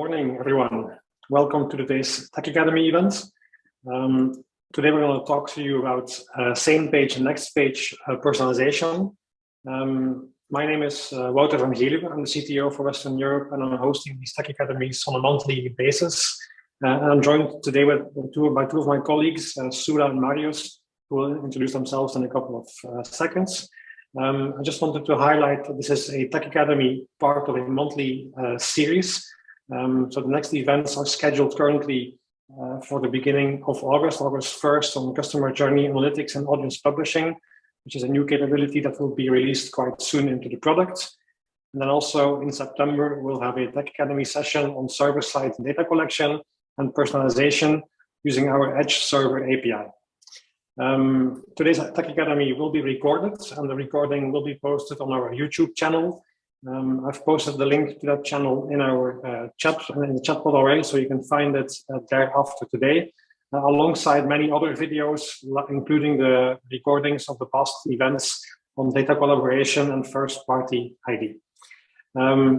morning, everyone. Welcome to today's Tech Academy event. Today we're going to talk to you about same page and next page personalization. My name is Wouter van Geluwe. I'm the CTO for Western Europe, and I'm hosting these Tech Academies on a monthly basis. And I'm joined today by two of my colleagues, Sula and Marius, who will introduce themselves in a couple of seconds. I just wanted to highlight that this is a Tech Academy part of a monthly series. So the next events are scheduled currently for the beginning of August 1st, on customer journey analytics and audience publishing, which is a new capability that will be released quite soon into the product. And then also in September, we'll have a Tech Academy session on server-side data collection and personalization using our Edge server API. Today's Tech Academy will be recorded, and the recording will be posted on our YouTube channel. I've posted the link to that channel in our chat pod already, so you can find it there after today, alongside many other videos, including the recordings of the past events on data collaboration and first-party ID.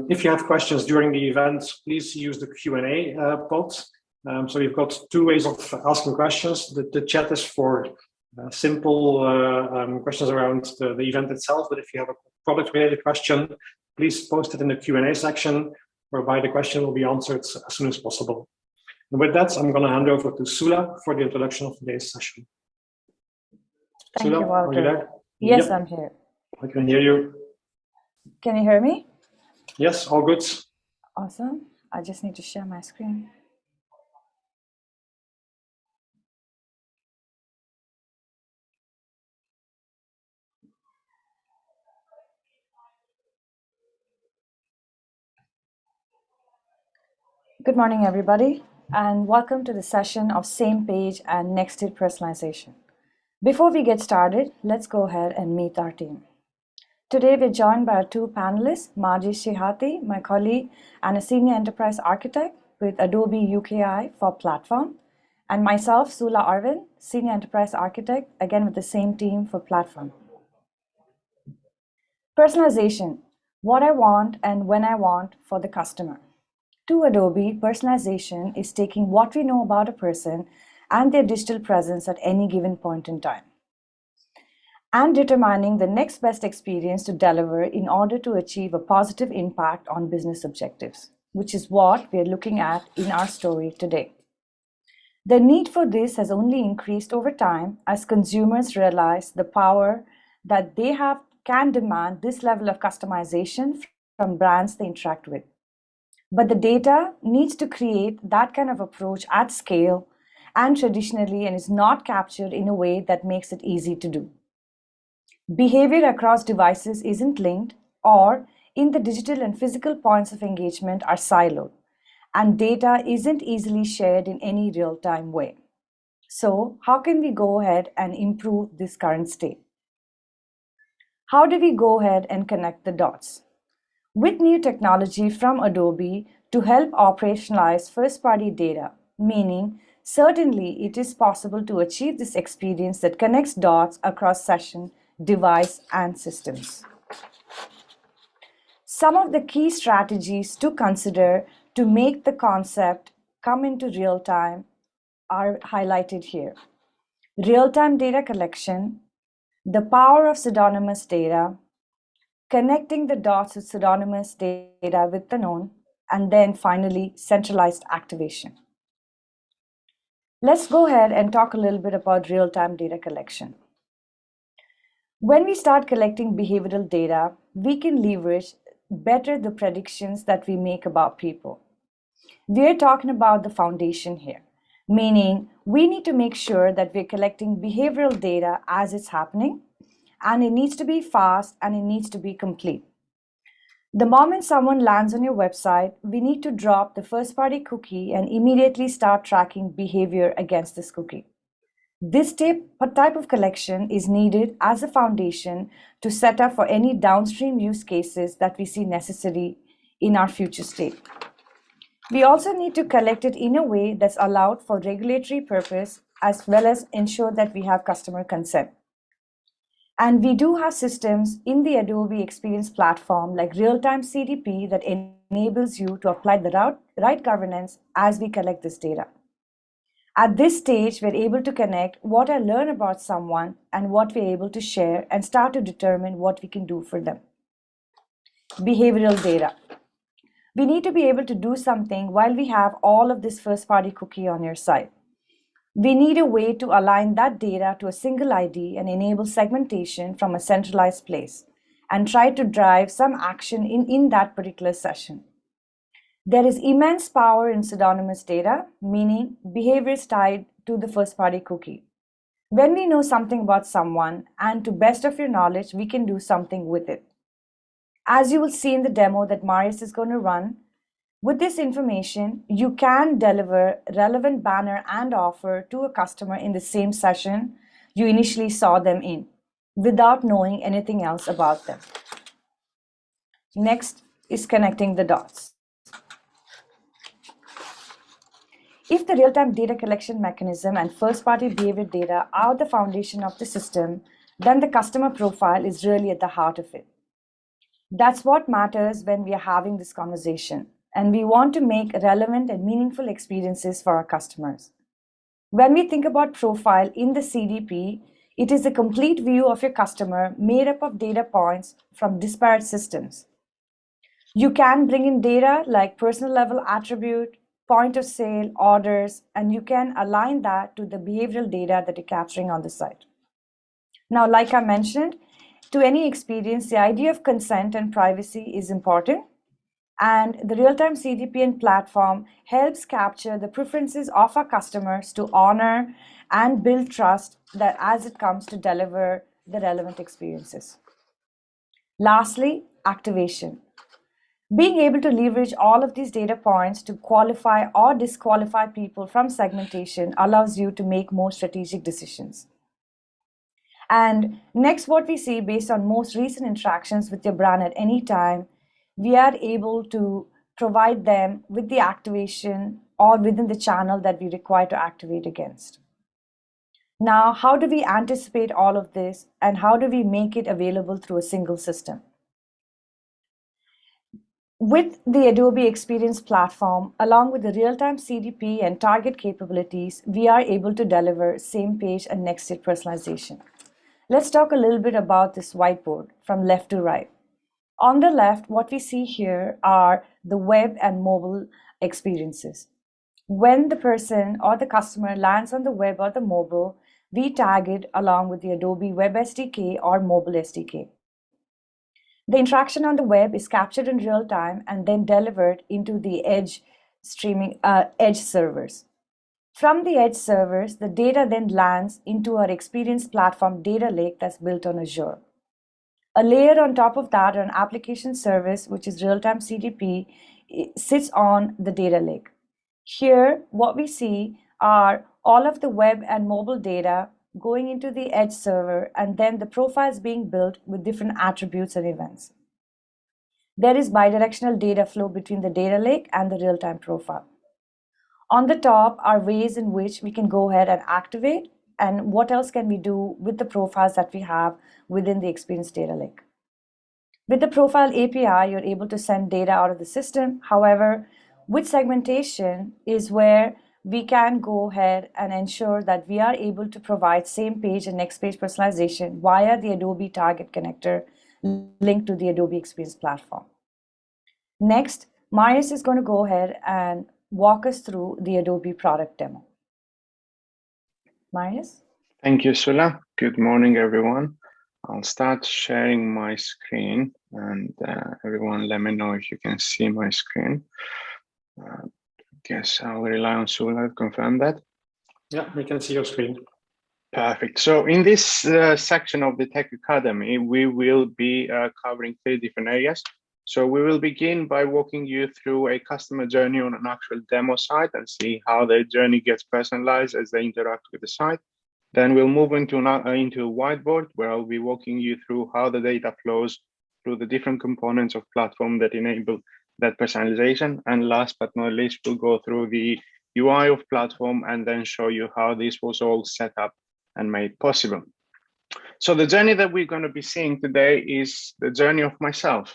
If you have questions during the event, please use the Q&A pod. So we've got two ways of asking questions. The chat is for simple questions around the event itself, but if you have a product-related question, please post it in the Q&A section, whereby the question will be answered as soon as possible. And with that, I'm going to hand over to Sula for the introduction of today's session. Thank Sula, you, Wouter. are you there? Yes, Yep. I'm here. I can hear you. Can you hear me? Yes, all good. Awesome. I just need to share my screen. Good morning, everybody, and welcome to the session of same page and nexted personalization. Before we get started, let's go ahead and meet our team. Today, we're joined by our two panelists, Marji Shehati, my colleague and a senior enterprise architect with Adobe UKI for platform, and myself, Sula Arvind, senior enterprise architect, again with the same team for platform. Personalization, what I want and when I want for the customer. To Adobe, personalization is taking what we know about a person and their digital presence at any given point in time, and determining the next best experience to deliver in order to achieve a positive impact on business objectives, which is what we are looking at in our story today. The need for this has only increased over time as consumers realize the power that they can demand this level of customization from brands they interact with. But the data needs to create that kind of approach at scale and traditionally, and is not captured in a way that makes it easy to do. Behavior across devices isn't linked, or in the digital and physical points of engagement are siloed, and data isn't easily shared in any real-time way. So how can we go ahead and improve this current state? How do we go ahead and connect the dots? With new technology from Adobe to help operationalize first-party data, meaning certainly it is possible to achieve this experience that connects dots across session, device, and systems. Some of the key strategies to consider to make the concept come into real time are highlighted here. Real-time data collection, the power of pseudonymous data, connecting the dots with pseudonymous data with the known, and then finally, centralized activation. Let's go ahead and talk a little bit about real-time data collection. When we start collecting behavioral data, we can leverage better the predictions that we make about people. We're talking about the foundation here, meaning we need to make sure that we're collecting behavioral data as it's happening, and it needs to be fast and it needs to be complete. The moment someone lands on your website, we need to drop the first-party cookie and immediately start tracking behavior against this cookie. This type of collection is needed as a foundation to set up for any downstream use cases that we see necessary in our future state. We also need to collect it in a way that's allowed for regulatory purpose, as well as ensure that we have customer consent. And we do have systems in the Adobe Experience Platform like real-time CDP that enables you to apply the right governance as we collect this data. At this stage, we're able to connect what I learn about someone and what we're able to share and start to determine what we can do for them. Behavioral data. We need to be able to do something while we have all of this first-party cookie on your site. We need a way to align that data to a single ID and enable segmentation from a centralized place and try to drive some action in that particular session. There is immense power in pseudonymous data, meaning behaviors tied to the first-party cookie. When we know something about someone, and to best of your knowledge, we can do something with it. As you will see in the demo that Marius is going to run, with this information, you can deliver relevant banner and offer to a customer in the same session you initially saw them in, without knowing anything else about them. Next is connecting the dots. If the real-time data collection mechanism and first-party behavior data are the foundation of the system, then the customer profile is really at the heart of it. That's what matters when we are having this conversation, and we want to make relevant and meaningful experiences for our customers. When we think about profile in the CDP, it is a complete view of your customer made up of data points from disparate systems. You can bring in data like personal level attribute, point of sale, orders, and you can align that to the behavioral data that you're capturing on the site. Now, like I mentioned, to any experience, the idea of consent and privacy is important, and the real-time CDP and platform helps capture the preferences of our customers to honor and build trust that as it comes to deliver the relevant experiences. Lastly, activation. Being able to leverage all of these data points to qualify or disqualify people from segmentation allows you to make more strategic decisions. And next, what we see based on most recent interactions with your brand at any time, we are able to provide them with the activation or within the channel that we require to activate against. Now, how do we anticipate all of this and how do we make it available through a single system? With the Adobe Experience Platform, along with the real-time CDP and target capabilities, we are able to deliver same page and next state personalization. Let's talk a little bit about this whiteboard from left to right. On the left, what we see here are the web and mobile experiences. When the person or the customer lands on the web or the mobile, we tag it along with the Adobe Web SDK or Mobile SDK. The interaction on the web is captured in real time and then delivered into the edge servers. From the edge servers, the data then lands into our Experience Platform data lake that's built on Azure. A layer on top of that, an application service, which is real-time CDP, sits on the data lake. Here, what we see are all of the web and mobile data going into the edge server, and then the profiles being built with different attributes and events. There is bidirectional data flow between the data lake and the real-time profile. On the top are ways in which we can go ahead and activate, and what else can we do with the profiles that we have within the Experience Data Lake. With the Profile API, you're able to send data out of the system. However, with segmentation is where we can go ahead and ensure that we are able to provide same page and next page personalization via the Adobe Target connector linked to the Adobe Experience Platform. Next, Marius is going to go ahead and walk us through the Adobe product demo. Marius? Thank you, Sula. Good morning, everyone. I'll start sharing my screen, and everyone let me know if you can see my screen. Guess I'll rely on Sula to confirm that. Yeah, we can see your screen. Perfect. So in this section of the Tech Academy, we will be covering 3 different areas. So we will begin by walking you through a customer journey on an actual demo site and see how their journey gets personalized as they interact with the site. Then we'll move into a whiteboard where I'll be walking you through how the data flows through the different components of platform that enable that personalization. And last but not least, we'll go through the UI of platform and then show you how this was all set up and made possible. So the journey that we're going to be seeing today is the journey of myself.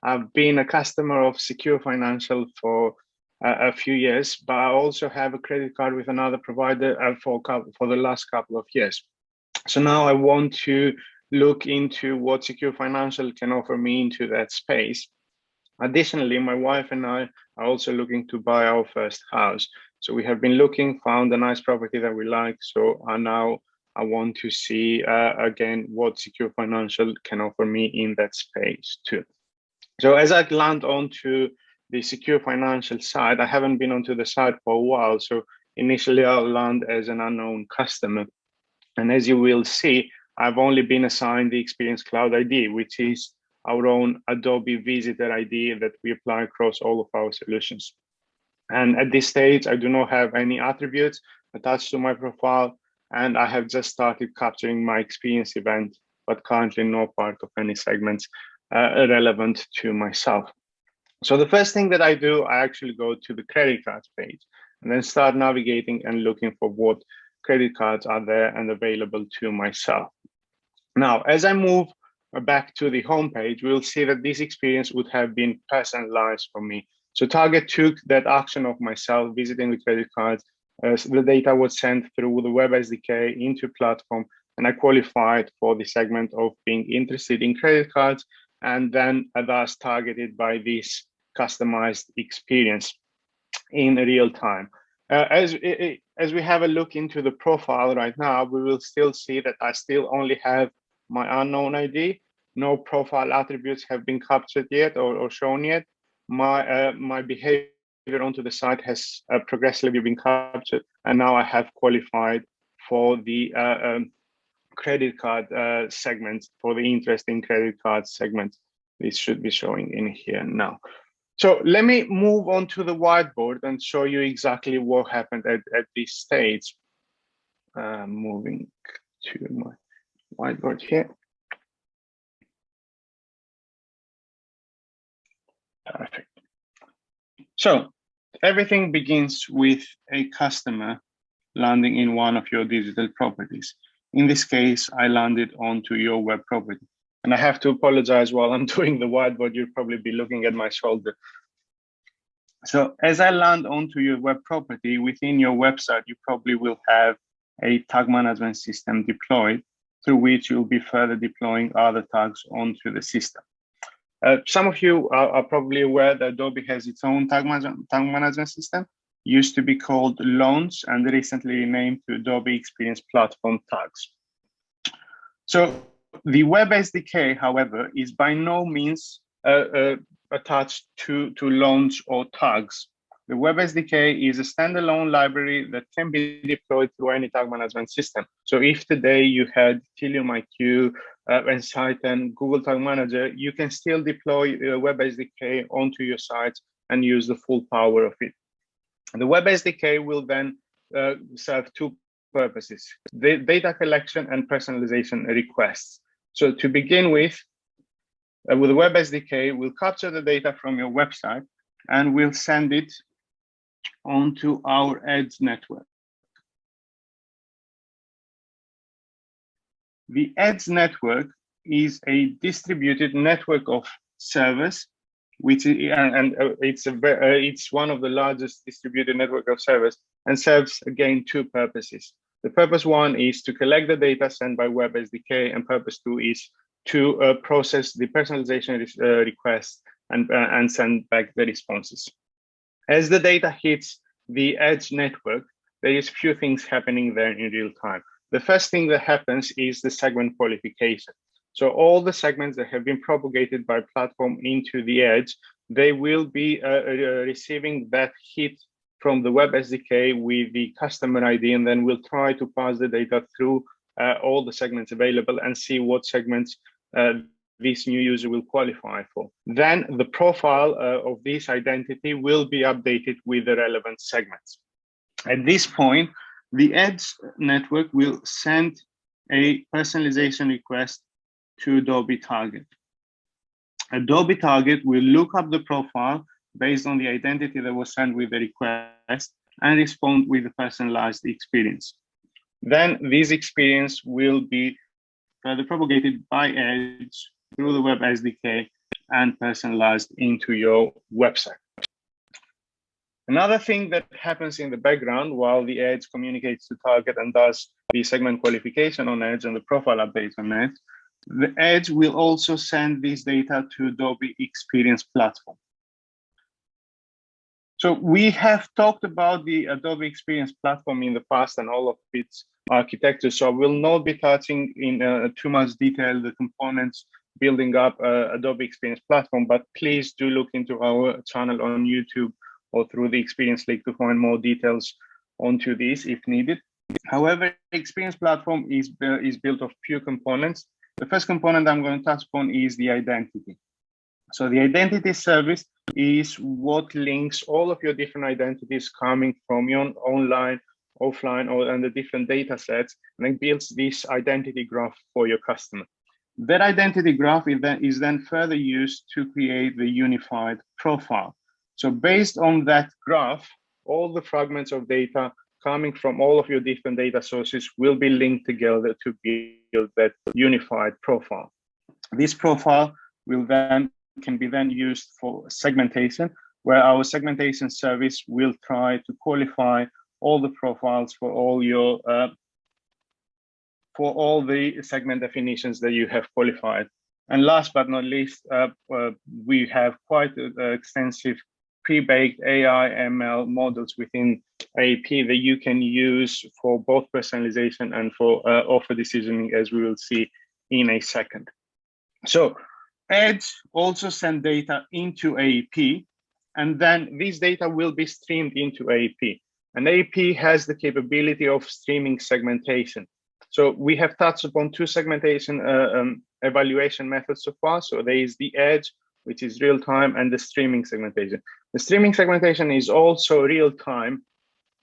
I've been a customer of Secure Financial for a few years, but I also have a credit card with another provider for the last couple of years. So now I want to look into what Secure Financial can offer me into that space. Additionally, my wife and I are also looking to buy our first house. So we have been looking, found a nice property that we like. So now I want to see again what Secure Financial can offer me in that space too. So as I land onto the Secure Financial side, I haven't been onto the site for a while. So initially I'll land as an unknown customer. And as you will see, I've only been assigned the Experience Cloud ID, which is our own Adobe Visitor ID that we apply across all of our solutions. And at this stage, I do not have any attributes attached to my profile, and I have just started capturing my experience event, but currently no part of any segments relevant to myself. So the first thing that I do, I actually go to the credit cards page and then start navigating and looking for what credit cards are there and available to myself. Now, as I move back to the homepage, we'll see that this experience would have been personalized for me. So Target took that action of myself visiting the credit cards. So the data was sent through the web SDK into platform, and I qualified for the segment of being interested in credit cards, and then thus targeted by this customized experience in real time. As we have a look into the profile right now, we will still see that I still only have my unknown ID. No profile attributes have been captured yet or shown yet. My behavior onto the site has progressively been captured, and now I have qualified for the credit card segment, for the interest in credit card segment. This should be showing in here now. So let me move on to the whiteboard and show you exactly what happened at this stage. Moving to my whiteboard here. Perfect. So everything begins with a customer landing in one of your digital properties. In this case, I landed onto your web property. And I have to apologize while I'm doing the whiteboard, you'll probably be looking at my shoulder. So as I land onto your web property, within your website, you probably will have a tag management system deployed, through which you'll be further deploying other tags onto the system. Some of you are probably aware that Adobe has its own tag management system, used to be called Launch and recently renamed to Adobe Experience Platform Tags. So the Web SDK, however, is by no means attached to Launch or tags. The Web SDK is a standalone library that can be deployed through any tag management system. So if today you had Tilium IQ, Insight, and Google Tag Manager, you can still deploy the Web SDK onto your sites and use the full power of it. The Web SDK will then serve two purposes: the data collection and personalization requests. So to begin with the Web SDK, we'll capture the data from your website and we'll send it onto our Edge network. The Edge network is a distributed network of servers, which is, it's one of the largest distributed network of servers, and serves again two purposes. The purpose one is to collect the data sent by Web SDK, and purpose two is to process the personalization requests and send back the responses. As the data hits the Edge network, there is few things happening there in real time. The first thing that happens is the segment qualification. So all the segments that have been propagated by platform into the Edge, they will be receiving that hit from the Web SDK with the customer ID, and then we'll try to pass the data through all the segments available and see what segments this new user will qualify for. Then the profile of this identity will be updated with the relevant segments. At this point, the Edge network will send a personalization request to Adobe Target. Adobe Target will look up the profile based on the identity that was sent with the request and respond with a personalized experience. Then this experience will be further propagated by Edge through the Web SDK and personalized into your website. Another thing that happens in the background while the ads communicates to target and does the segment qualification on ads and the profile updates on ads, the ads will also send this data to Adobe Experience Platform. So we have talked about the Adobe Experience Platform in the past and all of its architecture. So I will not be touching in too much detail the components building up Adobe Experience Platform, but please do look into our channel on YouTube or through the Experience link to find more details onto this if needed. However, the Experience Platform is built of few components. The first component I'm going to touch upon is the identity. So the identity service is what links all of your different identities coming from your online, offline, and the different data sets, and it builds this identity graph for your customer. That identity graph is then further used to create the unified profile. So based on that graph, all the fragments of data coming from all of your different data sources will be linked together to build that unified profile. This profile can be then used for segmentation, where our segmentation service will try to qualify all the profiles for all your for all the segment definitions that you have qualified. And last but not least, we have quite extensive pre-baked AI ML models within AEP that you can use for both personalization and for offer decisioning, as we will see in a second. So ads also send data into AEP, and then this data will be streamed into AEP. And AEP has the capability of streaming segmentation. So we have touched upon two segmentation evaluation methods so far. So there is the edge, which is real time, and the streaming segmentation. The streaming segmentation is also real time.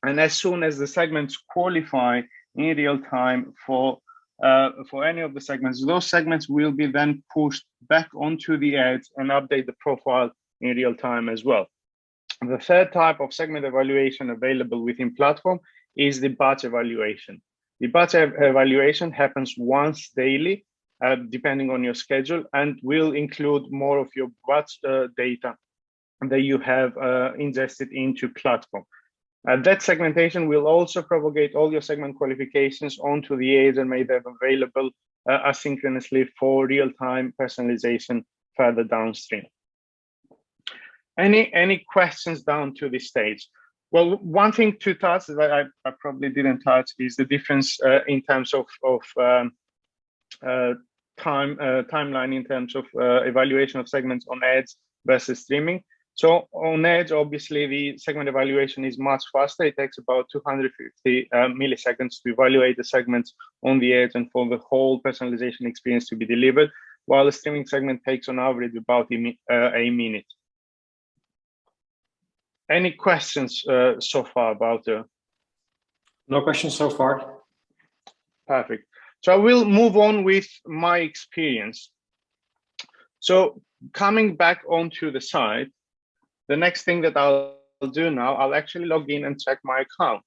And as soon as the segments qualify in real time for any of the segments, those segments will be then pushed back onto the ads and update the profile in real time as well. The third type of segment evaluation available within platform is the batch evaluation. The batch evaluation happens once daily, depending on your schedule, and will include more of your batch data that you have ingested into platform. That segmentation will also propagate all your segment qualifications onto the ads and make them available asynchronously for real-time personalization further downstream. Any questions down to this stage? Well, one thing to touch that I probably didn't touch is the difference in terms of timeline in terms of evaluation of segments on ads versus streaming. So on ads, obviously, the segment evaluation is much faster. It takes about 250 milliseconds to evaluate the segments on the ads and for the whole personalization experience to be delivered, while the streaming segment takes on average about a minute. Any questions so far about the? No questions so far. Perfect. So I will move on with my experience. So coming back onto the site, the next thing that I'll do now, I'll actually log in and check my account.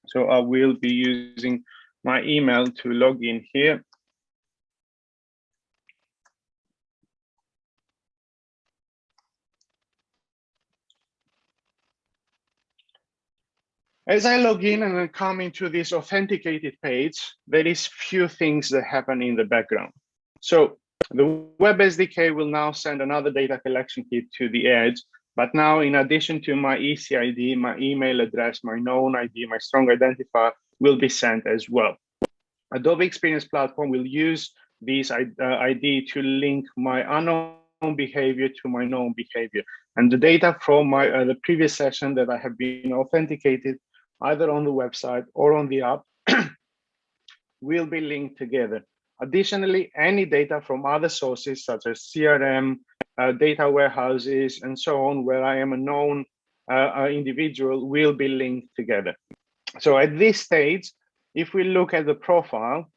So I will be using my email to log in here. As I log in and then come into this authenticated page, there is few things that happen in the background. So the Web SDK will now send another data collection kit to the edge. But now, in addition to my ECID, my email address, my known ID, my strong identifier will be sent as well. Adobe Experience Platform will use this ID to link my unknown behavior to my known behavior. And the data from my the previous session that I have been authenticated either on the website or on the app will be linked together. Additionally, any data from other sources such as CRM, data warehouses, and so on, where I am a known individual, will be linked together. So at this stage, if we look at the profile,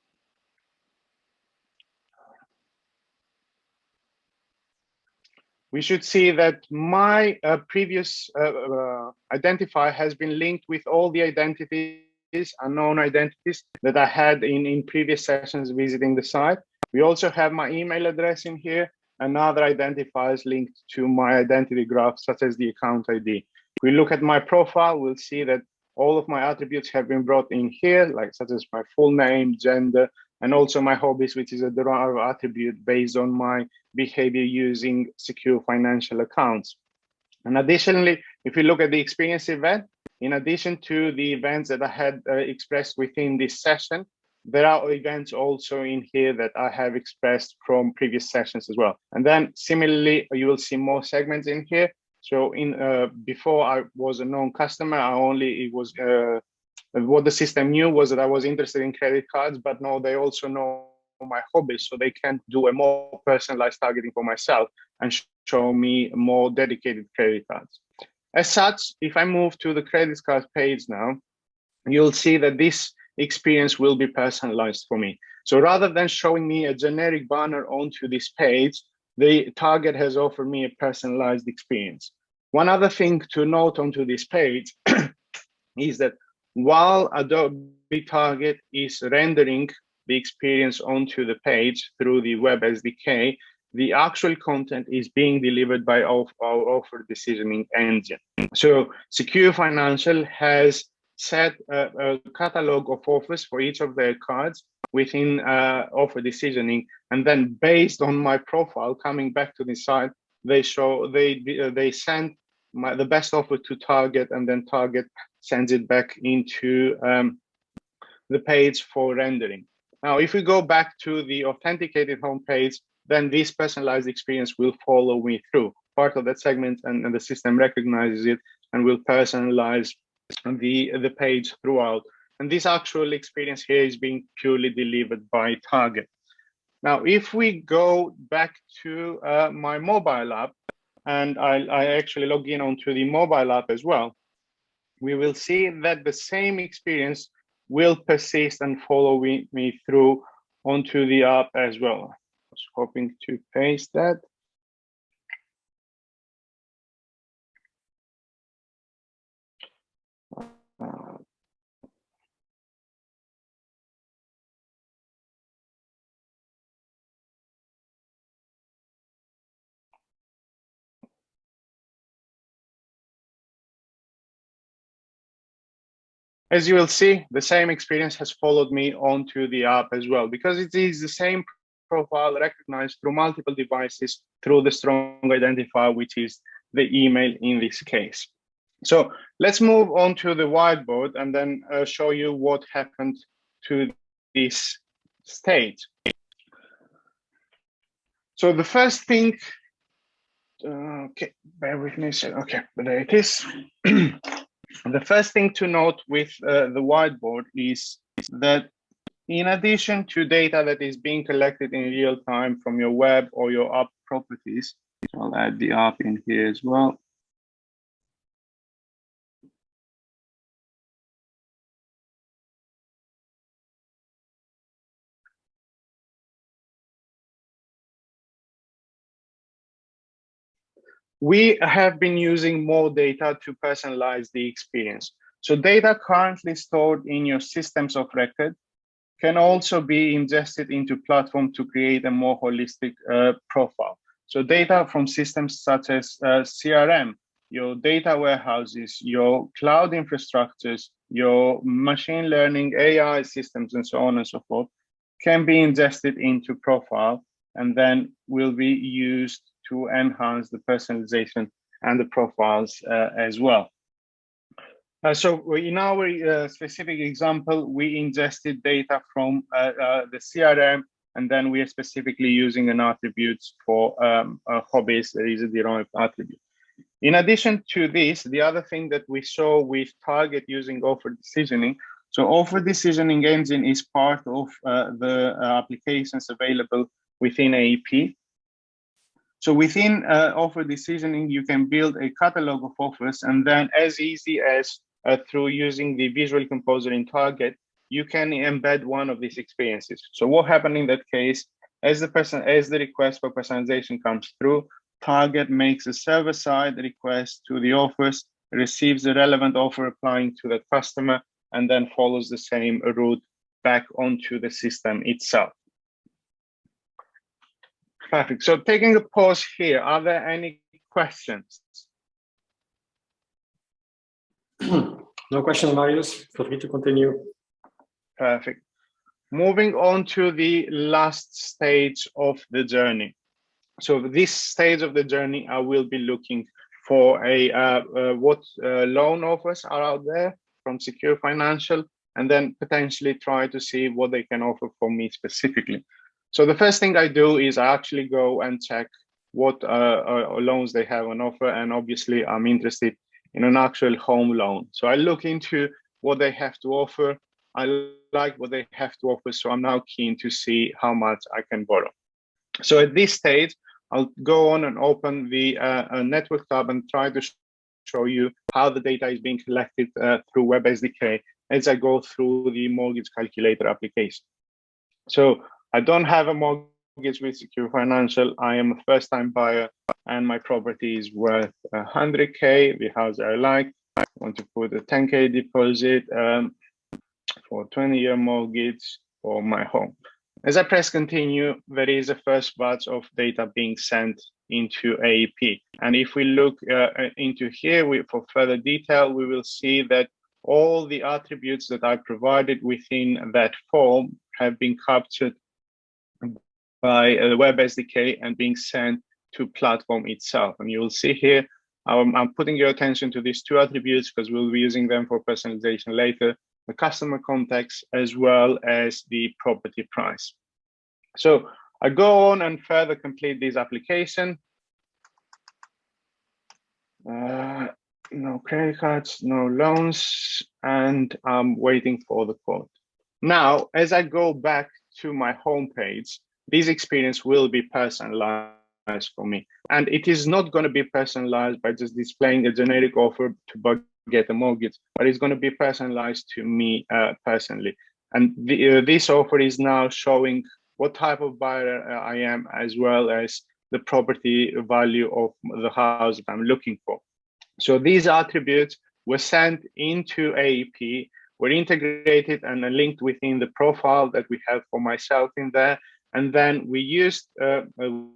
we should see that my previous identifier has been linked with all the identities, unknown identities that I had in previous sessions visiting the site. We also have my email address in here. another identifiers linked to my identity graph, such as the account ID. If we look at my profile, we'll see that all of my attributes have been brought in here, like such as my full name, gender, and also my hobbies, which is a derived attribute based on my behavior using secure financial accounts. And additionally, if we look at the experience event, in addition to the events that I had expressed within this session, there are events also in here that I have expressed from previous sessions as well. And then similarly, you will see more segments in here. So before I was a known customer, what the system knew was that I was interested in credit cards, but now they also know my hobbies, so they can do a more personalized targeting for myself and show me more dedicated credit cards. As such, if I move to the credit card page now, you'll see that this experience will be personalized for me. So rather than showing me a generic banner onto this page, the Target has offered me a personalized experience. One other thing to note onto this page is that while Adobe Target is rendering the experience onto the page through the web SDK, the actual content is being delivered by our offer decisioning engine. So Secure Financial has set a catalog of offers for each of their cards within offer decisioning, and then based on my profile coming back to the site, they send the best offer to Target, and then Target sends it back into the page for rendering. Now, if we go back to the authenticated homepage, then this personalized experience will follow me through part of that segment, and the system recognizes it and will personalize the page throughout. And this actual experience here is being purely delivered by Target. Now, if we go back to my mobile app, and I actually log in onto the mobile app as well, we will see that the same experience will persist and follow me through onto the app as well. I was hoping to paste that. As you will see, the same experience has followed me onto the app as well, because it is the same profile recognized through multiple devices through the strong identifier, which is the email in this case. So let's move on to the whiteboard and then show you what happened to this stage. So the first thing, okay, bear with me a second. Okay, but there it is. The first thing to note with the whiteboard is that in addition to data that is being collected in real time from your web or your app properties, I'll add the app in here as well. We have been using more data to personalize the experience. So data currently stored in your systems of record can also be ingested into platform to create a more holistic profile. So data from systems such as CRM, your data warehouses, your cloud infrastructures, your machine learning, AI systems, and so on and so forth, can be ingested into profile and then will be used to enhance the personalization and the profiles as well. So in our specific example, we ingested data from the CRM, and then we are specifically using an attributes for hobbies. There is a derived attribute. In addition to this, the other thing that we saw with Target using offer decisioning, so offer decisioning engine is part of the applications available within AEP. So within offer decisioning, you can build a catalog of offers, and then as easy as through using the visual composer in Target, you can embed one of these experiences. So what happened in that case, as the request for personalization comes through, Target makes a server-side request to the offers, receives the relevant offer applying to that customer, and then follows the same route back onto the system itself. Perfect. So taking a pause here, are there any questions? No question, Marius. Feel free to continue. Perfect. Moving on to the last stage of the journey. So this stage of the journey, I will be looking for what loan offers are out there from Secure Financial, and then potentially try to see what they can offer for me specifically. So the first thing I do is I actually go and check what loans they have on offer, and obviously I'm interested in an actual home loan. So I look into what they have to offer. I like what they have to offer, so I'm now keen to see how much I can borrow. So at this stage, I'll go on and open the network tab and try to show you how the data is being collected through Web SDK as I go through the mortgage calculator application. So I don't have a mortgage with Secure Financial. I am a first-time buyer and my property is worth 100K, the house I like. I want to put a 10K deposit for a 20-year mortgage for my home. As I press continue, there is a first batch of data being sent into AEP. And if we look into here for further detail, we will see that all the attributes that I provided within that form have been captured by the Web SDK and being sent to platform itself. And you will see here, I'm putting your attention to these two attributes because we'll be using them for personalization later. The customer context as well as the property price. So I go on and further complete this application. No credit cards, no loans, and I'm waiting for the quote. Now, as I go back to my home page, this experience will be personalized for me. And it is not going to be personalized by just displaying a generic offer to get a mortgage, but it's going to be personalized to me personally. And this offer is now showing what type of buyer I am, as well as the property value of the house that I'm looking for. So these attributes were sent into AEP, were integrated and linked within the profile that we have for myself in there. And then we used a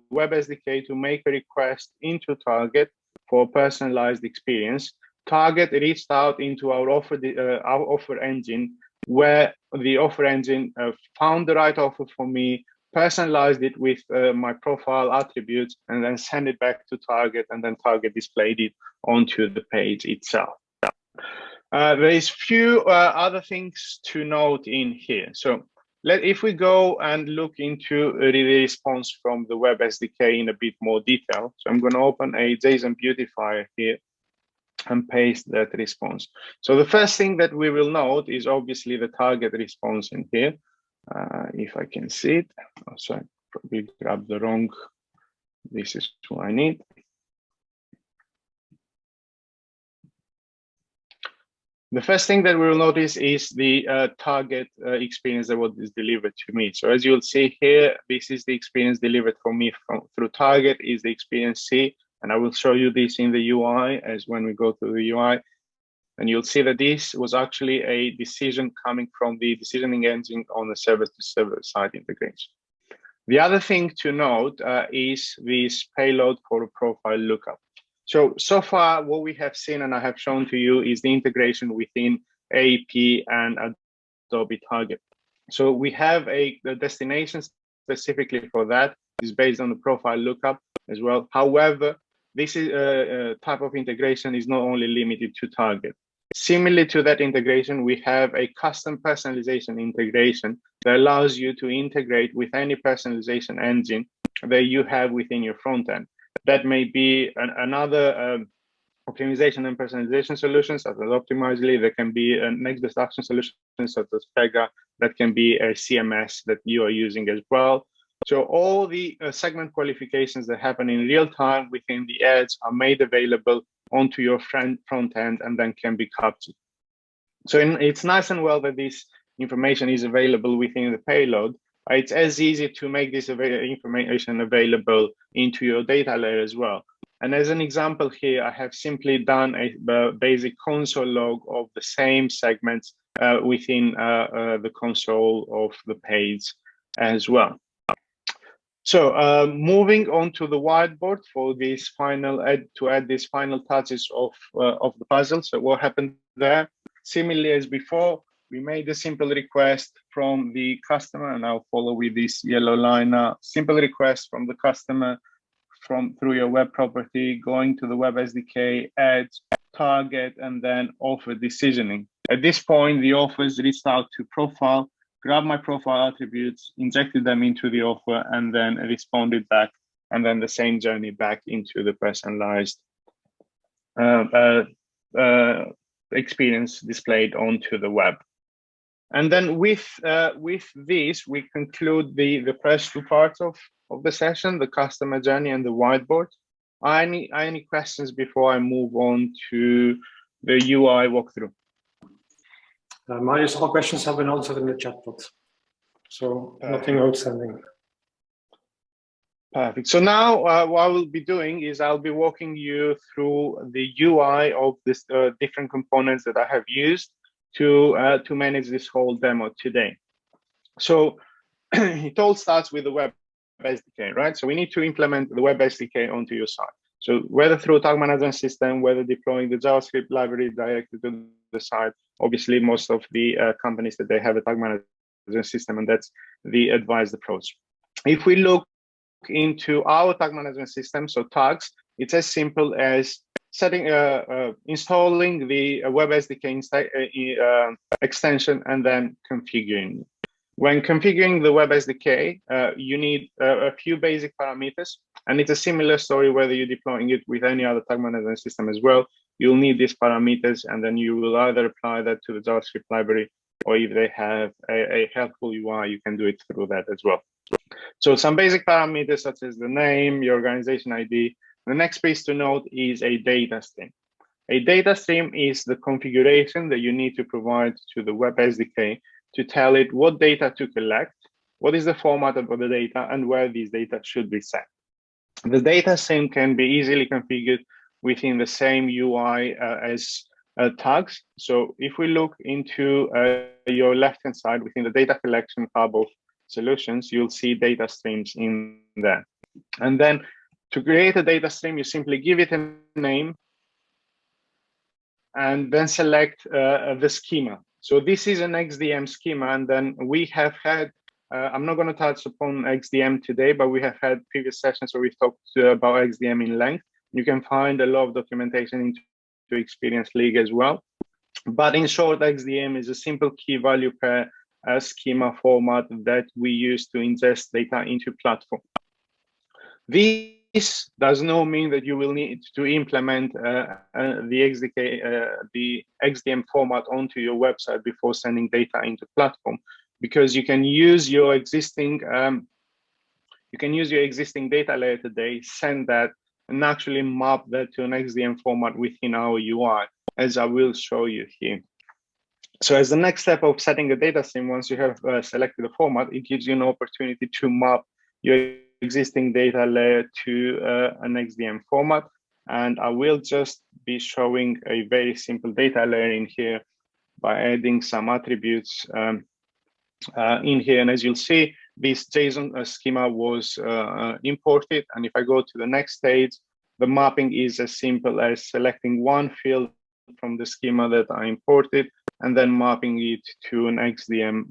Web SDK to make a request into Target for personalized experience. Target reached out into our offer engine, where the offer engine found the right offer for me, personalized it with my profile attributes, and then send it back to Target, and then Target displayed it onto the page itself. There is few other things to note in here. So if we go and look into the response from the Web SDK in a bit more detail. So I'm going to open a JSON beautifier here and paste that response. So the first thing that we will note is obviously the Target response in here. If I can see it, oh, sorry, probably grabbed the wrong. This is what I need. The first thing that we will notice is the Target experience that was delivered to me. So as you'll see here, this is the experience delivered for me through Target is the experience C. And I will show you this in the UI as when we go through the UI. And you'll see that this was actually a decision coming from the decisioning engine on the server-to-server side integration. The other thing to note is this payload for a profile lookup. So far, what we have seen and I have shown to you is the integration within AEP and Adobe Target. So we have a destination specifically for that is based on the profile lookup as well. However, this is type of integration is not only limited to Target. Similarly to that integration, we have a custom personalization integration that allows you to integrate with any personalization engine that you have within your front end. That may be another optimization and personalization solutions such as Optimizely. There can be a next best action solution such as Pega. That can be a CMS that you are using as well. So all the segment qualifications that happen in real time within the ads are made available onto your front end and then can be captured. So it's nice and well that this information is available within the payload. It's as easy to make this information available into your data layer as well. And as an example here, I have simply done a basic console log of the same segments within the console of the page as well. So moving on to the whiteboard for this final to add these final touches of the puzzle. So what happened there? Similarly as before, we made a simple request from the customer, and I'll follow with this yellow line now. Simple request from the customer through your web property, going to the web SDK, add, target, and then offer decisioning. At this point, the offers reached out to profile, grabbed my profile attributes, injected them into the offer, and then responded back, and then the same journey back into the personalized experience displayed onto the web. And then with this, we conclude the first two parts of the session, the customer journey and the whiteboard. Any questions before I move on to the UI walkthrough? Marius, all questions have been answered in the chat box, so nothing outstanding. Perfect. So now what I will be doing is I'll be walking you through the UI of this different components that I have used to manage this whole demo today. So it all starts with the web SDK, right? So we need to implement the web SDK onto your site. So whether through a tag management system, whether deploying the JavaScript library directly to the site, obviously most of the companies that they have a tag management system, and that's the advised approach. If we look into our tag management system, so tags, it's as simple as installing the web SDK extension and then configuring. When configuring the web SDK, you need a few basic parameters, and it's a similar story whether you're deploying it with any other tag management system as well. You'll need these parameters, and then you will either apply that to the JavaScript library, or if they have a helpful UI, you can do it through that as well. So some basic parameters such as the name, your organization ID. The next piece to note is a data stream. A data stream is the configuration that you need to provide to the web SDK to tell it what data to collect, what is the format of the data, and where these data should be set. The data stream can be easily configured within the same UI as tags. So if we look into your left-hand side within the data collection hub of solutions, you'll see data streams in there. And then to create a data stream, you simply give it a name and then select the schema. So this is an XDM schema, and then we have had, I'm not going to touch upon XDM today, but we have had previous sessions where we've talked about XDM in length. You can find a lot of documentation into Experience League as well. But in short, XDM is a simple key value pair schema format that we use to ingest data into platform. This does not mean that you will need to implement the XDM format onto your website before sending data into platform, because you can use your existing data layer today, send that, and actually map that to an XDM format within our UI, as I will show you here. So as the next step of setting a data stream, once you have selected a format, it gives you an opportunity to map your existing data layer to an XDM format. And I will just be showing a very simple data layer in here by adding some attributes in here. And as you'll see, this JSON schema was imported. And if I go to the next stage, the mapping is as simple as selecting one field from the schema that I imported and then mapping it to an XDM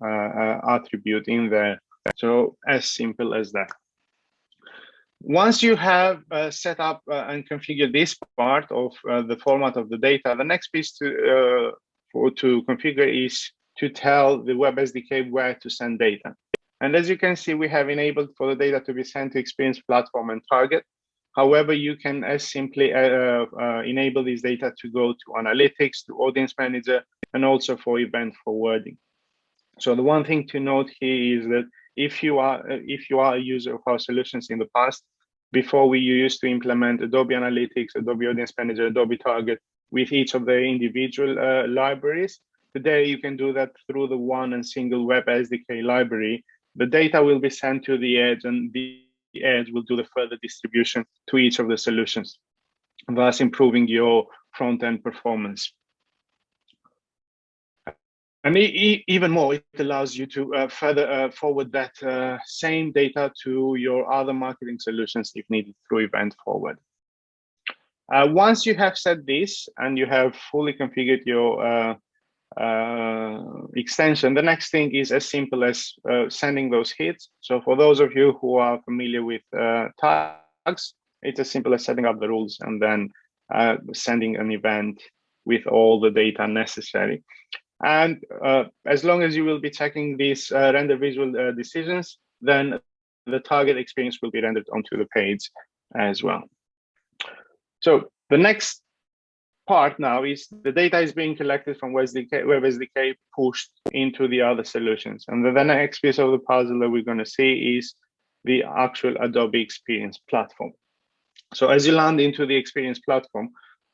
attribute in there. So as simple as that. Once you have set up and configured this part of the format of the data, the next piece to configure is to tell the web SDK where to send data. And as you can see, we have enabled for the data to be sent to Experience Platform and Target. However, you can as simply enable this data to go to Analytics, to Audience Manager, and also for event forwarding. So the one thing to note here is that if you are a user of our solutions in the past, before we used to implement Adobe Analytics, Adobe Audience Manager, Adobe Target with each of their individual libraries, today you can do that through the one and single web SDK library. The data will be sent to the edge, and the edge will do the further distribution to each of the solutions, thus improving your front-end performance. And even more, it allows you to further forward that same data to your other marketing solutions if needed through Event Forward. Once you have set this and you have fully configured your extension, the next thing is as simple as sending those hits. So for those of you who are familiar with tags, it's as simple as setting up the rules and then sending an event with all the data necessary. And as long as you will be checking these render visual decisions, then the target experience will be rendered onto the page as well. So the next part now is the data is being collected from WebSDK pushed into the other solutions. And the next piece of the puzzle that we're going to see is the actual Adobe Experience Platform. So as you land into the Experience Platform,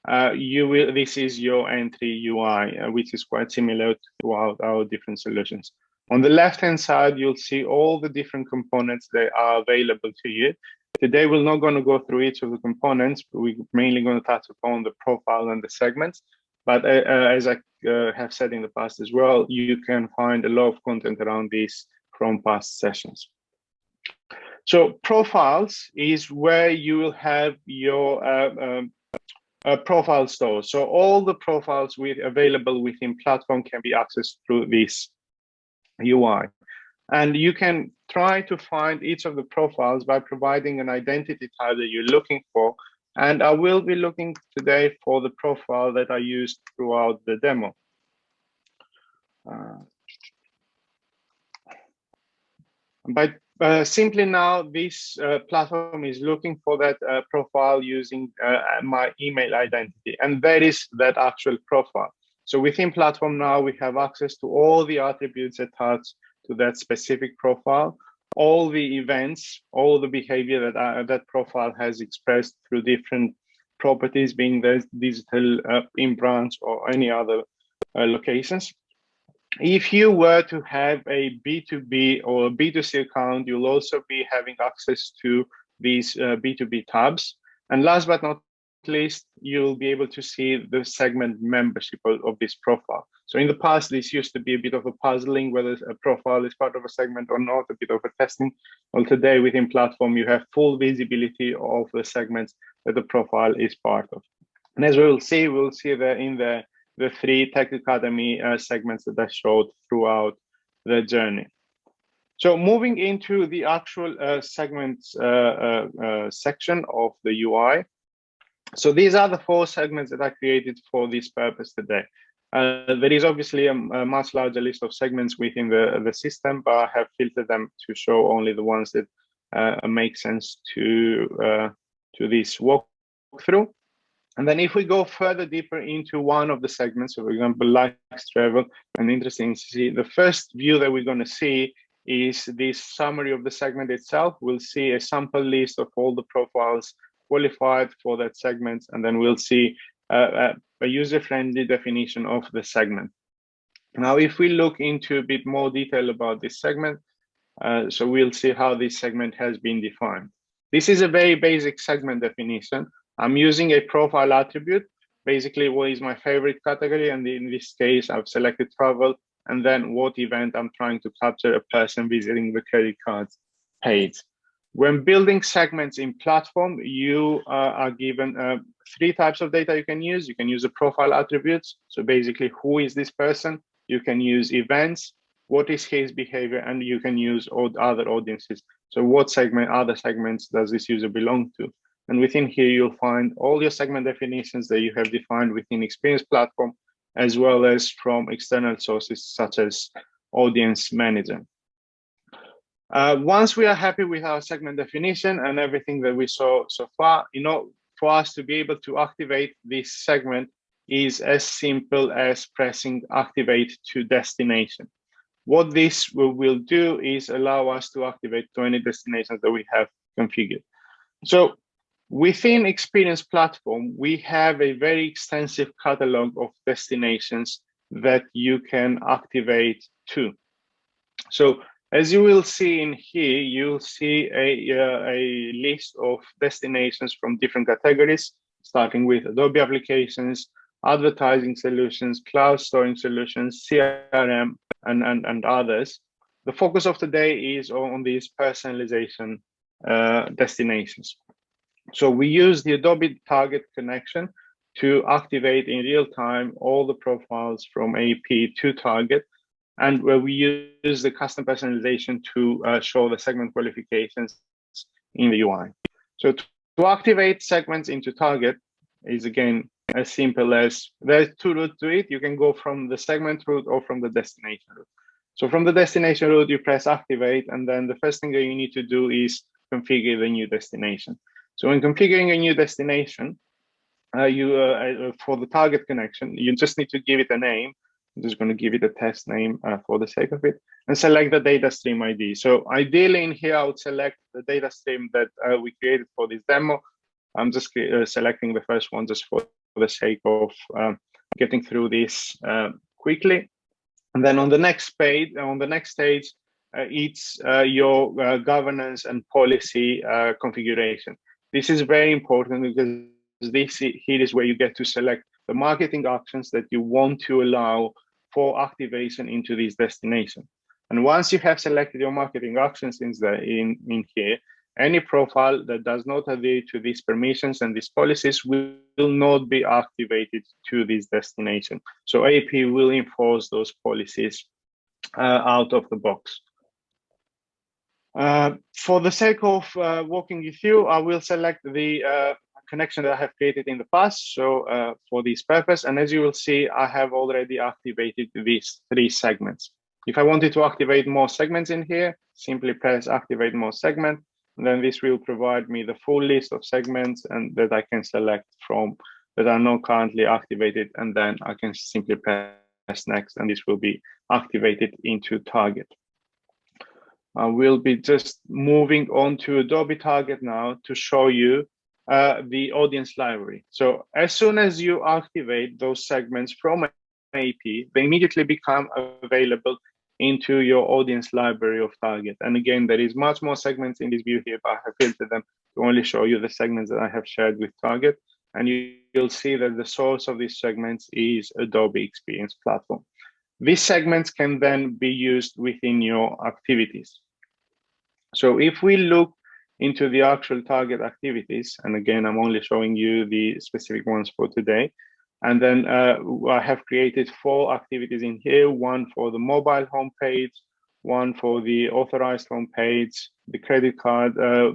this is your entry UI, which is quite similar throughout our different solutions. On the left-hand side, you'll see all the different components that are available to you. Today, we're not going to go through each of the components, but we're mainly going to touch upon the profile and the segments. But as I have said in the past as well, you can find a lot of content around this from past sessions. So profiles is where you will have your profile store. So all the profiles available within platform can be accessed through this UI. And you can try to find each of the profiles by providing an identity type that you're looking for. And I will be looking today for the profile that I used throughout the demo. Simply now, this platform is looking for that profile using my email identity, and that is that actual profile. So within platform now, we have access to all the attributes attached to that specific profile, all the events, all the behavior that that profile has expressed through different properties, being the digital in branch or any other locations. If you were to have a B2B or a B2C account, you'll also be having access to these B2B tabs. And last but not least, you'll be able to see the segment membership of this profile. So in the past, this used to be a bit of a puzzling whether a profile is part of a segment or not, a bit of a testing. Well, today within platform, you have full visibility of the segments that the profile is part of. And as we'll see that in the 3 Tech Academy segments that I showed throughout the journey. So moving into the actual segments section of the UI. So these are the 4 segments that I created for this purpose today. There is obviously a much larger list of segments within the system, but I have filtered them to show only the ones that make sense to this walkthrough. And then if we go further deeper into one of the segments, so for example, likes, travel, and interesting to see, the first view that we're going to see is this summary of the segment itself. We'll see a sample list of all the profiles qualified for that segment, and then we'll see a user-friendly definition of the segment. Now, if we look into a bit more detail about this segment, so we'll see how this segment has been defined. This is a very basic segment definition. I'm using a profile attribute, basically what is my favorite category, and in this case, I've selected travel, and then what event I'm trying to capture a person visiting the credit card page. When building segments in platform, you are given 3 types of data you can use. You can use the profile attributes, so basically who is this person? You can use events, what is his behavior, and you can use other audiences. So what other segments does this user belong to? And within here, you'll find all your segment definitions that you have defined within Experience Platform, as well as from external sources such as Audience Manager. Once we are happy with our segment definition and everything that we saw so far, for us to be able to activate this segment is as simple as pressing Activate to Destination. What this will do is allow us to activate to any destinations that we have configured. So within Experience Platform, we have a very extensive catalog of destinations that you can activate to. So as you will see in here, you'll see a list of destinations from different categories, starting with Adobe applications, advertising solutions, cloud storing solutions, CRM, and others. The focus of today is on these personalization destinations. So we use the Adobe Target connection to activate in real time all the profiles from AP to Target, and where we use the custom personalization to show the segment qualifications in the UI. So to activate segments into Target is again as simple as, there's two routes to it. You can go from the segment route or from the destination route. So from the destination route, you press activate, and then the first thing that you need to do is configure the new destination. So when configuring a new destination, for the target connection, you just need to give it a name. I'm just going to give it a test name for the sake of it, and select the data stream ID. So ideally in here, I would select the data stream that we created for this demo. I'm just selecting the first one just for the sake of getting through this quickly. And then on the next page, stage, it's your governance and policy configuration. This is very important because this here is where you get to select the marketing actions that you want to allow for activation into this destination. And once you have selected your marketing actions in here, any profile that does not adhere to these permissions and these policies will not be activated to this destination. So AP will enforce those policies out of the box. For the sake of walking you through, I will select the connection that I have created in the past. So for this purpose, and as you will see, I have already activated these 3 segments. If I wanted to activate more segments in here, simply press activate more segment. And then this will provide me the full list of segments and that I can select from that are not currently activated. And then I can simply press next, and this will be activated into Target. I will be just moving on to Adobe Target now to show you the audience library. So as soon as you activate those segments from AP, they immediately become available into your audience library of Target. And again, there is much more segments in this view here, but I have filtered them to only show you the segments that I have shared with Target. And you'll see that the source of these segments is Adobe Experience Platform. These segments can then be used within your activities. So if we look into the actual Target activities, and again, I'm only showing you the specific ones for today. And then I have created 4 activities in here, one for the mobile homepage, one for the authorized homepage, the credit card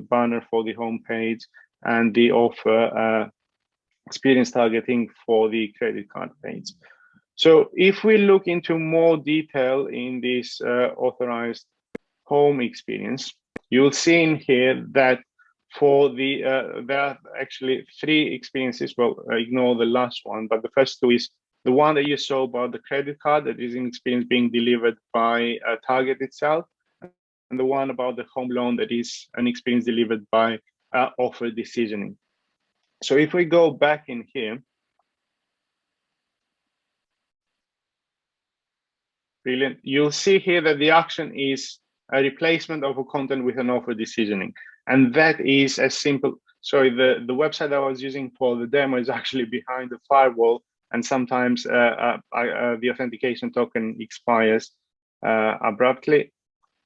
banner for the homepage, and the offer experience targeting for the credit card page. So if we look into more detail in this authorized home experience, you'll see in here that for the there are actually 3 experiences. Well, ignore the last one, but the first 2 is the one that you saw about the credit card, that is an experience being delivered by Target itself, and the one about the home loan, that is an experience delivered by offer decisioning. So if we go back in here, brilliant, you'll see here that the action is a replacement of a content with an offer decisioning. And that is as simple. Sorry, the website I was using for the demo is actually behind the firewall, and sometimes the authentication token expires abruptly.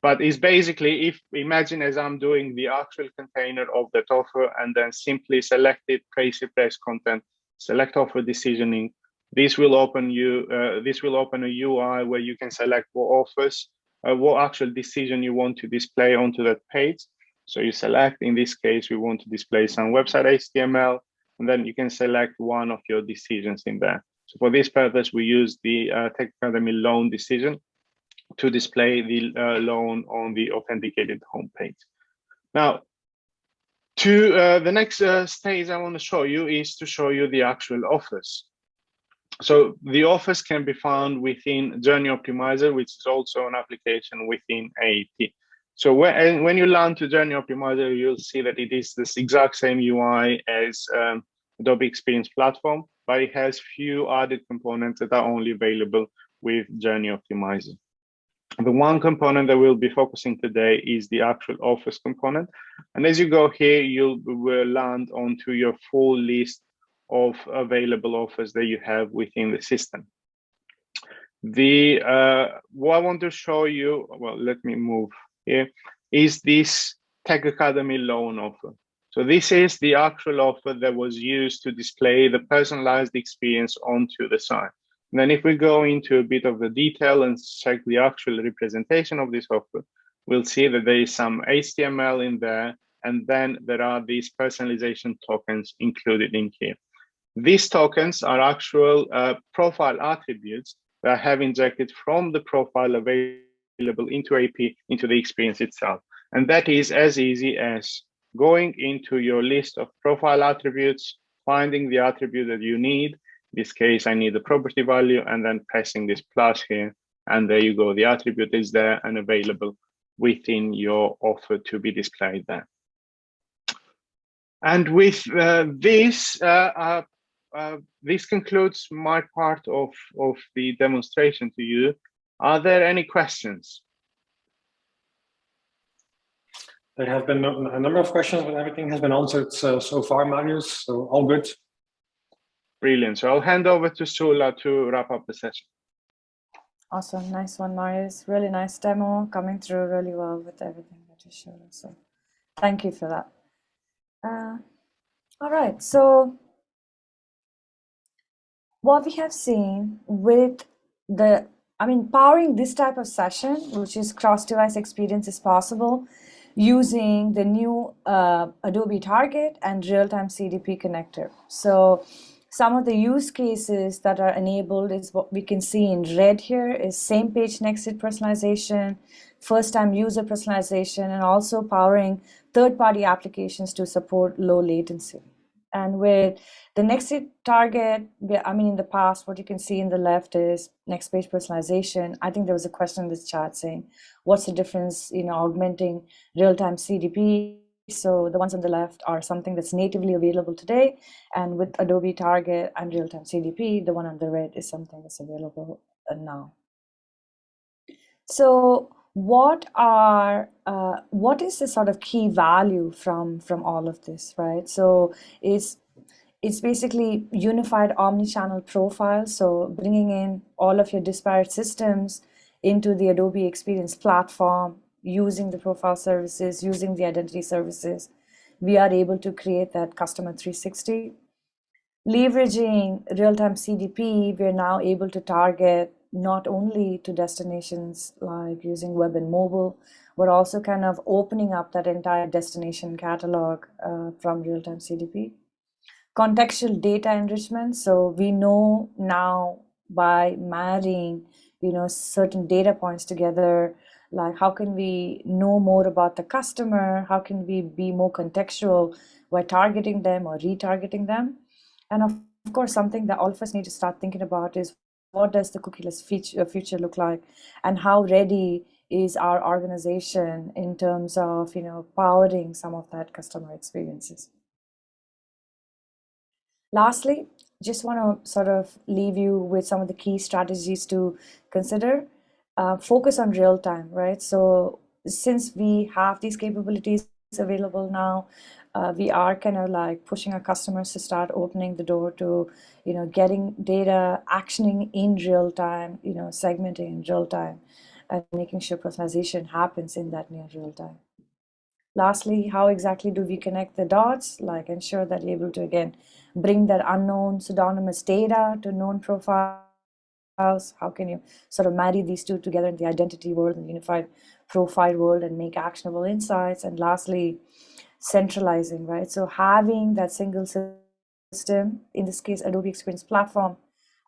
But it's basically, imagine as I'm doing the actual container of that offer, and then simply select it, press replace content, select offer decisioning. This will open a UI where you can select what offers, what actual decision you want to display onto that page. So you select, in this case, we want to display some website HTML, and then you can select one of your decisions in there. So for this purpose, we use the Tech Academy loan decision to display the loan on the authenticated homepage. Now, to the next stage I want to show you is to show you the actual offers. So the offers can be found within Journey Optimizer, which is also an application within AEP. So when you land to Journey Optimizer, you'll see that it is this exact same UI as Adobe Experience Platform, but it has few added components that are only available with Journey Optimizer. The one component that we'll be focusing today is the actual offers component. And as you go here, you will land onto your full list of available offers that you have within the system. What I want to show you, well, let me move here, is this Tech Academy loan offer. So this is the actual offer that was used to display the personalized experience onto the site. And then if we go into a bit of the detail and check the actual representation of this offer, we'll see that there is some HTML in there, and then there are these personalization tokens included in here. These tokens are actual profile attributes that have injected from the profile available into AP into the experience itself. And that is as easy as going into your list of profile attributes, finding the attribute that you need. In this case, I need the property value, and then pressing this plus here. And there you go. The attribute is there and available within your offer to be displayed there. And with this concludes my part of the demonstration to you. Are there any questions? There have been a number of questions, but everything has been answered so far, Marius, so all good. Brilliant. So I'll hand over to Sula to wrap up the session. Awesome. Nice one, Marius. Really nice demo, coming through really well with everything that you showed us. So thank you for that. All right. So what we have seen with powering this type of session, which is cross-device experience, is possible using the new Adobe Target and real-time CDP connector. So some of the use cases that are enabled is what we can see in red here is same page next hit personalization, first-time user personalization, and also powering third-party applications to support low latency. And with the next hit target, in the past, what you can see in the left is next page personalization. I think there was a question in this chat saying, what's the difference, augmenting real-time CDP? So the ones on the left are something that's natively available today. And with Adobe Target and real-time CDP, the one on the right is something that's available now. So what is the sort of key value from all of this, right? So it's basically unified omnichannel profile. So bringing in all of your disparate systems into the Adobe Experience platform, using the profile services, using the identity services, we are able to create that customer 360. Leveraging real-time CDP, we're now able to target not only to destinations like using web and mobile, but also kind of opening up that entire destination catalog from real-time CDP. Contextual data enrichment. So we know now by marrying, certain data points together, like how can we know more about the customer? How can we be more contextual by targeting them or retargeting them? And of course, something that all of us need to start thinking about is what does the cookieless future look like, and how ready is our organization in terms of powering some of that customer experiences. Lastly, just want to sort of leave you with some of the key strategies to consider. Focus on real time, right? So since we have these capabilities available now, we are kind of like pushing our customers to start opening the door to, getting data, actioning in real time, segmenting in real time, and making sure personalization happens in that near real time. Lastly, how exactly do we connect the dots? Like ensure that you're able to, again, bring that unknown pseudonymous data to known profiles. How can you sort of marry these two together in the identity world and unified profile world and make actionable insights? And lastly, centralizing, right? So having that single system, in this case, Adobe Experience Platform,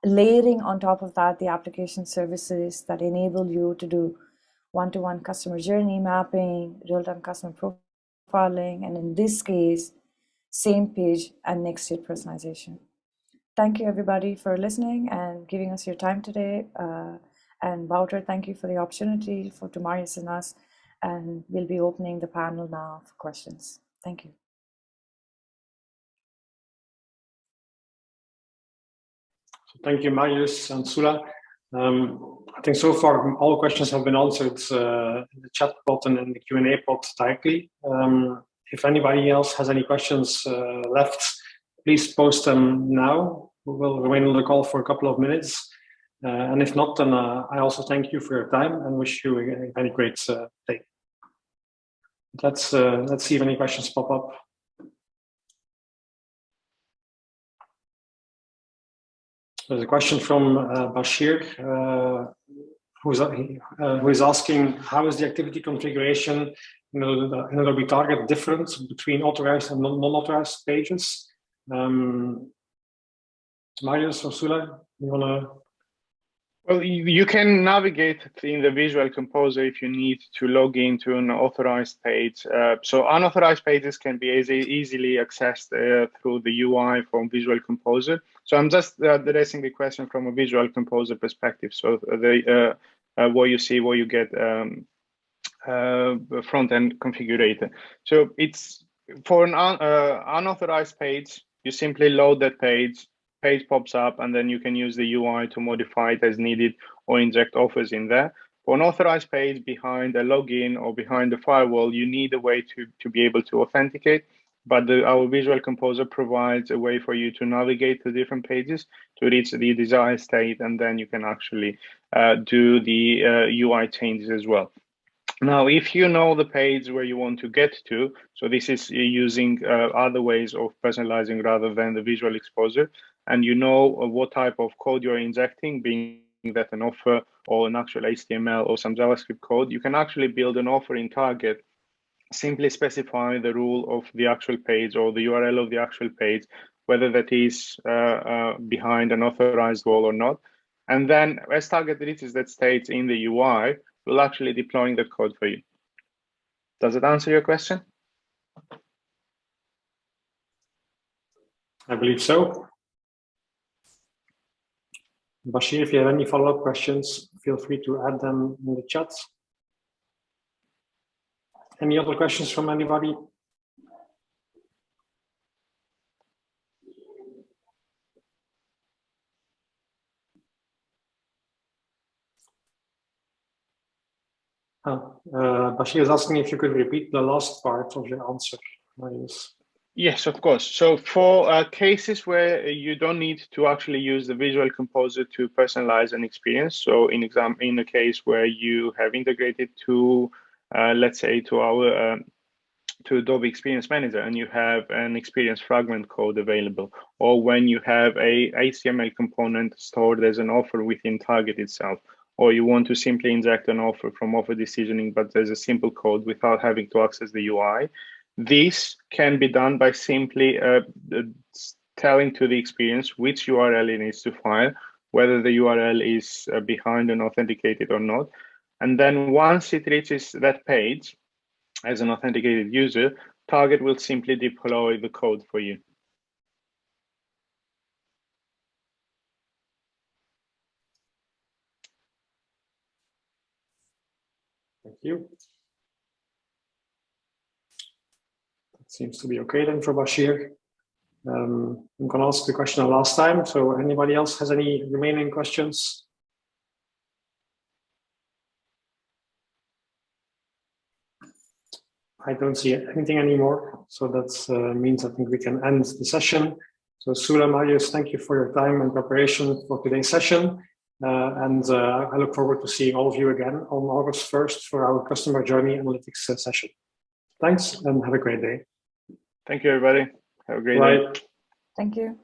layering on top of that the application services that enable you to do one-to-one customer journey mapping, real-time customer profiling, and in this case, same page and next hit personalization. Thank you, everybody, for listening and giving us your time today. And Wouter, thank you for the opportunity to Marius and us. And we'll be opening the panel now for questions. Thank you. Thank you, Marius and Sula. I think so far all questions have been answered in the chat bot and in the Q&A bot directly. If anybody else has any questions left, please post them now. We will remain on the call for a couple of minutes. And if not, then I also thank you for your time and wish you a very great day. Let's see if any questions pop up. There's a question from Bashir, who is asking, how is the activity configuration in Adobe Target different between authorized and non-authorized pages? Marius or Sula, you want to? Well, you can navigate in the Visual Composer if you need to log into an authorized page. So unauthorized pages can be easily accessed through the UI from Visual Composer. So I'm just addressing the question from a Visual Composer perspective. So what you see, what you get front-end configurator. So it's for an unauthorized page, you simply load that page pops up, and then you can use the UI to modify it as needed or inject offers in there. For an authorized page behind a login or behind the firewall, you need a way to be able to authenticate. But our Visual Composer provides a way for you to navigate to different pages to reach the desired state, and then you can actually do the UI changes as well. Now, if you know the page where you want to get to, so this is using other ways of personalizing rather than the visual exposure, and you know what type of code you're injecting, being that an offer or an actual HTML or some JavaScript code, you can actually build an offer in Target, simply specify the rule of the actual page or the URL of the actual page, whether that is behind an authorized wall or not. And then as Target reaches that state in the UI, we'll actually deploying the code for you. Does it answer your question? I believe so. Bashir, if you have any follow-up questions, feel free to add them in the chat. Any other questions from anybody? Bashir is asking if you could repeat the last part of your answer. Yes, of course. So for cases where you don't need to actually use the Visual Composer to personalize an experience, so in a case where you have integrated to, let's say, to Adobe Experience Manager, and you have an experience fragment code available, or when you have a HTML component stored as an offer within Target itself, or you want to simply inject an offer from offer decisioning, but there's a simple code without having to access the UI. This can be done by simply telling to the experience which URL it needs to file, whether the URL is behind and authenticated or not. And then once it reaches that page, as an authenticated user, Target will simply deploy the code for you. Thank you. That seems to be okay then for Bashir. I'm going to ask the question last time. So anybody else has any remaining questions? I don't see anything anymore. So that means I think we can end the session. So Sula, Marius, thank you for your time and preparation for today's session. I look forward to seeing all of you again on August 1st for our Customer Journey Analytics session. Thanks and have a great day. Thank you, everybody. Have a great day. Thank you.